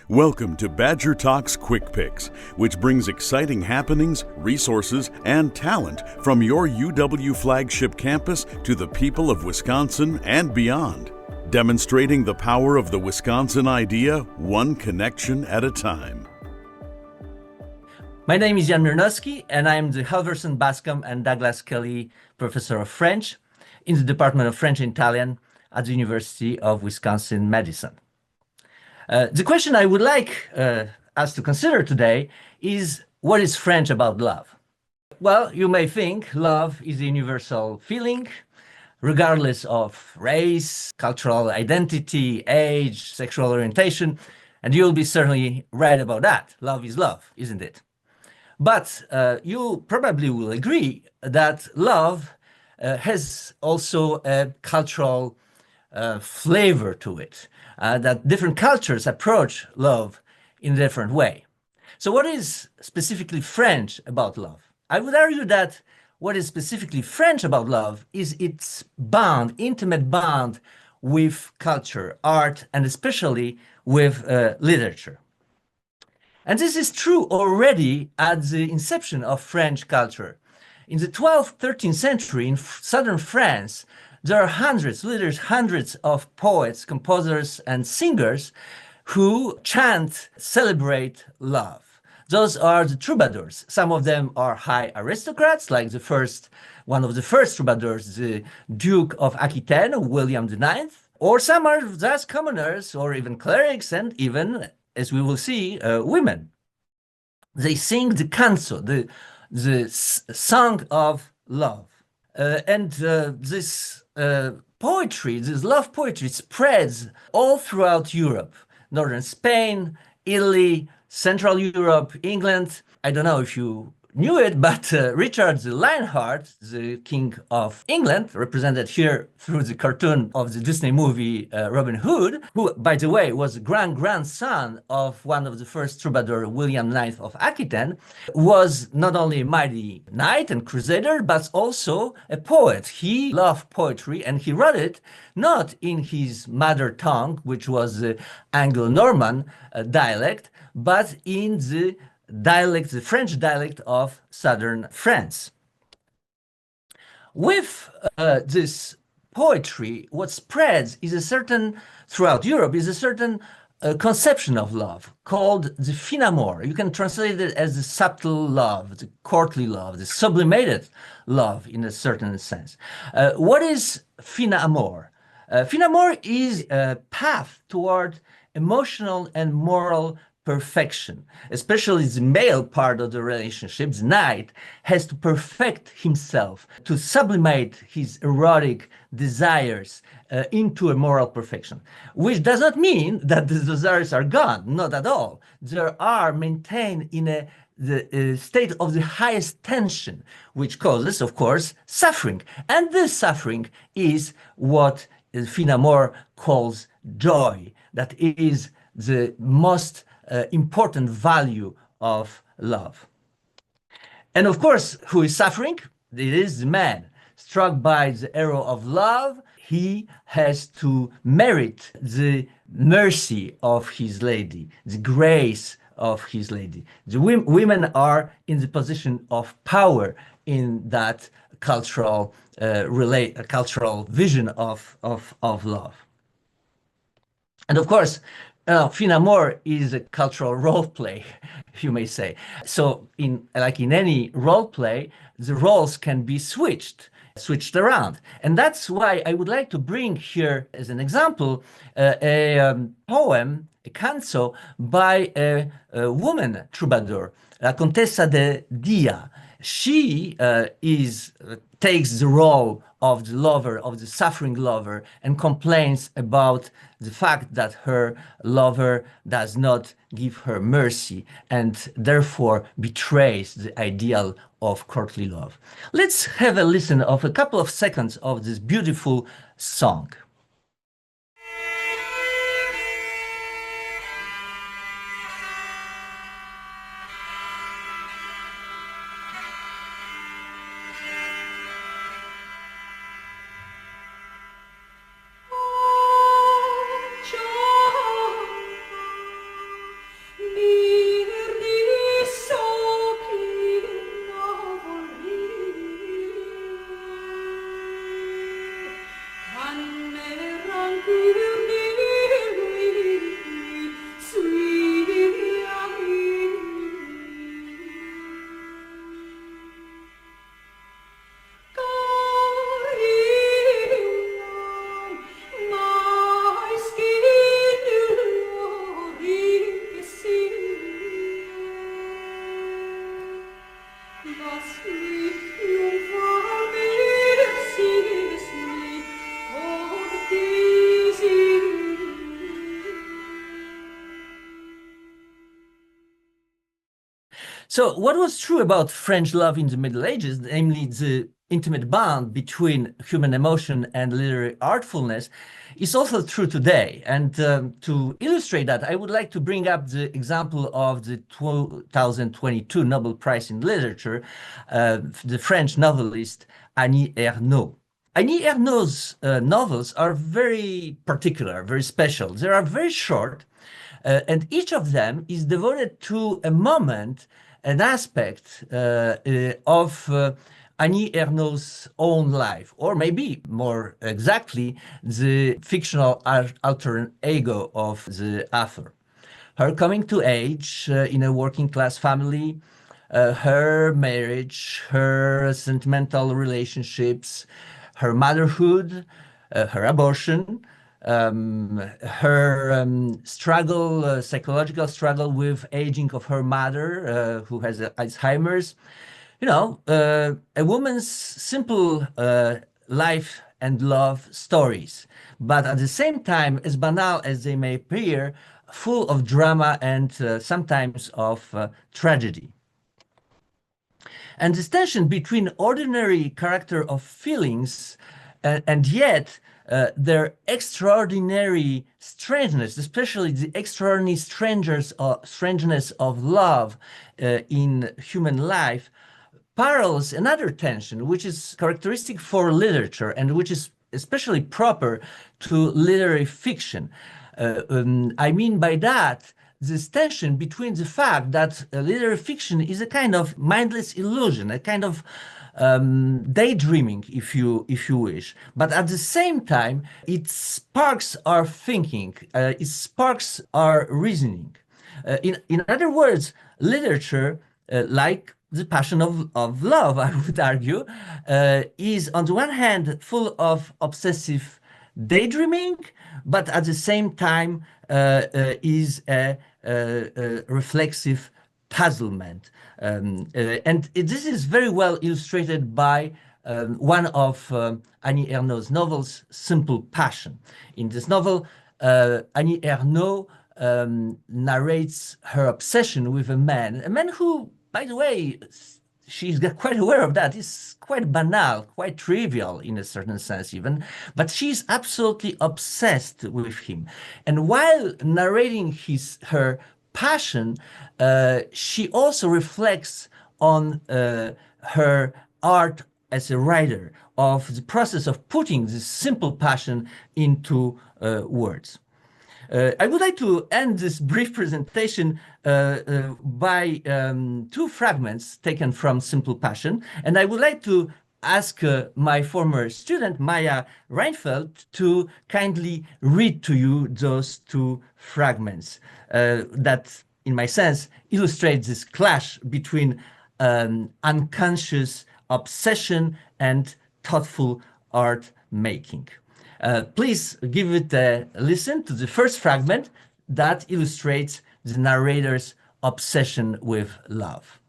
Welcome to Badger Talks Quick Picks, which brings exciting happenings, resources, and talent from your UW flagship campus to the people of Wisconsin and beyond, demonstrating the power of the Wisconsin idea, one connection at a time. My name is Miernowski, and I'm the Halverson Bascom and Douglas Kelly Professor of French in the Department of French and Italian at the University of Wisconsin-Madison. The question I would like us to consider today is, what is French about love? Well, you may think love is a universal feeling, regardless of race, cultural identity, age, sexual orientation, and you'll be certainly right about that. Love is love, isn't it? But you probably will agree that love has also a cultural flavor to it, that different cultures approach love in a different way. So what is specifically French about love? I would argue that what is specifically French about love is its bond, intimate bond with culture, art, and especially with literature. And this is true already at the inception of French culture. In the 12th, 13th century in southern France, there are literally hundreds of poets, composers, and singers who chant, celebrate love. Those are the Troubadours. Some of them are high aristocrats, like one of the first Troubadours, the Duke of Aquitaine, William IX, or some are just commoners, or even clerics, and even, as we will see, women. They sing the canso, the song of love. This poetry, this love poetry, spreads all throughout Europe, northern Spain, Italy, Central Europe, England. I don't know if you knew it, but Richard the Lionheart, the King of England, represented here through the cartoon of the Disney movie Robin Hood, who, by the way, was the grandson of one of the first troubadour, William IX of Aquitaine, was not only a mighty knight and crusader, but also a poet. He loved poetry, and he wrote it not in his mother tongue, which was the Anglo-Norman dialect, but in the French dialect of southern France. With this poetry, what spreads throughout Europe is a certain conception of love called the fin amour. You can translate it as the subtle love, the courtly love, the sublimated love in a certain sense. What is fin amour? Fin amour is a path toward emotional and moral perfection. Especially the male part of the relationship, the knight, has to perfect himself, to sublimate his erotic desires into a moral perfection, which does not mean that the desires are gone, not at all. They are maintained in the state of the highest tension, which causes, of course, suffering. And this suffering is what fin amour calls joy. That is the most important value of love. And of course, who is suffering? It is the man. Struck by the arrow of love, he has to merit the mercy of his lady, the grace of his lady. The women are in the position of power in that cultural vision of love. And of course, fin amour is a cultural role play, you may say. So, like in any role play, the roles can be switched around. And that's why I would like to bring here as an example a poem, a canso, by a woman troubadour, La Contessa de Dia. She takes the role of the lover, of the suffering lover, and complains about the fact that her lover does not give her mercy and therefore betrays the ideal of courtly love. Let's have a listen of a couple of seconds of this beautiful song. So what was true about French love in the Middle Ages, namely the intimate bond between human emotion and literary artfulness, is also true today. And to illustrate that, I would like to bring up the example of the 2022 Nobel Prize in Literature, the French novelist Annie Ernaux. Annie Ernaux's novels are very particular, very special. They are very short, and each of them is devoted to a moment, an aspect of Annie Ernaux's own life, or maybe more exactly, the fictional alter ego of the author. Her coming to age in a working class family, her marriage, her sentimental relationships, her motherhood, her abortion, her struggle, psychological struggle with aging of her mother, who has Alzheimer's. You know, a woman's simple life and love stories, but at the same time, as banal as they may appear, full of drama and sometimes of tragedy. And this tension between ordinary character of feelings and yet their extraordinary strangeness, especially the extraordinary strangeness of love in human life, parallels another tension, which is characteristic for literature and which is especially proper to literary fiction. I mean by that, this tension between the fact that literary fiction is a kind of mindless illusion, a kind of daydreaming, if you wish, but at the same time, it sparks our thinking, it sparks our reasoning. In other words, literature, like the passion of love, I would argue, is on the one hand full of obsessive daydreaming, but at the same time is a reflexive puzzlement. And this is very well illustrated by one of Annie Ernaux's novels, Simple Passion. In this novel, Annie Ernaux narrates her obsession with a man who, by the way, she's quite aware of that. It's quite banal, quite trivial in a certain sense even, but she's absolutely obsessed with him. And while narrating her passion, she also reflects on her art as a writer, of the process of putting this simple passion into words. I would like to end this brief presentation by two fragments taken from Simple Passion, and I would like to ask my former student, Maya Reinfeldt, to kindly read to you those two fragments that, in my sense, illustrate this clash between unconscious obsession and thoughtful art making. Please give it a listen to the first fragment that illustrates the narrator's obsession with love.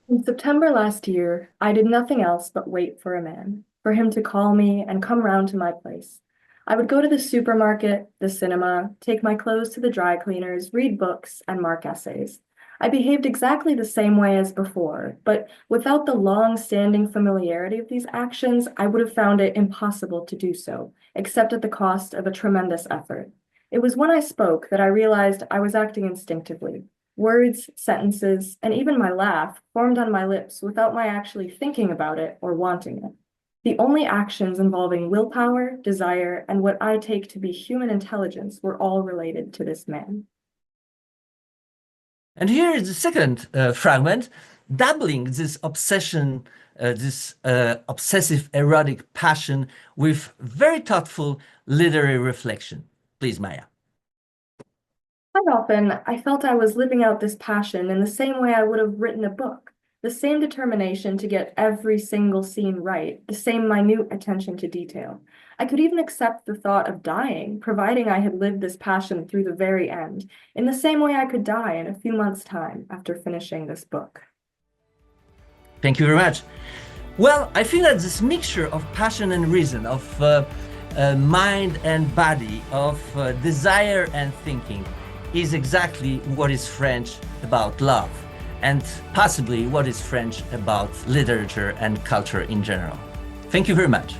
In September last year, I did nothing else but wait for a man, for him to call me and come round to my place. I would go to the supermarket, the cinema, take my clothes to the dry cleaners, read books, and mark essays. I behaved exactly the same way as before, but without the long-standing familiarity of these actions, I would have found it impossible to do so, except at the cost of a tremendous effort. It was when I spoke that I realized I was acting instinctively. Words, sentences, and even my laugh formed on my lips without my actually thinking about it or wanting it. The only actions involving willpower, desire, and what I take to be human intelligence were all related to this man. And here is the second fragment, doubling this obsession, this obsessive erotic passion with very thoughtful literary reflection. Please, Maya. Quite often, I felt I was living out this passion in the same way I would have written a book, the same determination to get every single scene right, the same minute attention to detail. I could even accept the thought of dying, providing I had lived this passion through the very end, in the same way I could die in a few months' time after finishing this book. Thank you very much. Well, I feel that this mixture of passion and reason, of mind and body, of desire and thinking, is exactly what is French about love. and possibly what is French about literature and culture in general. Thank you very much.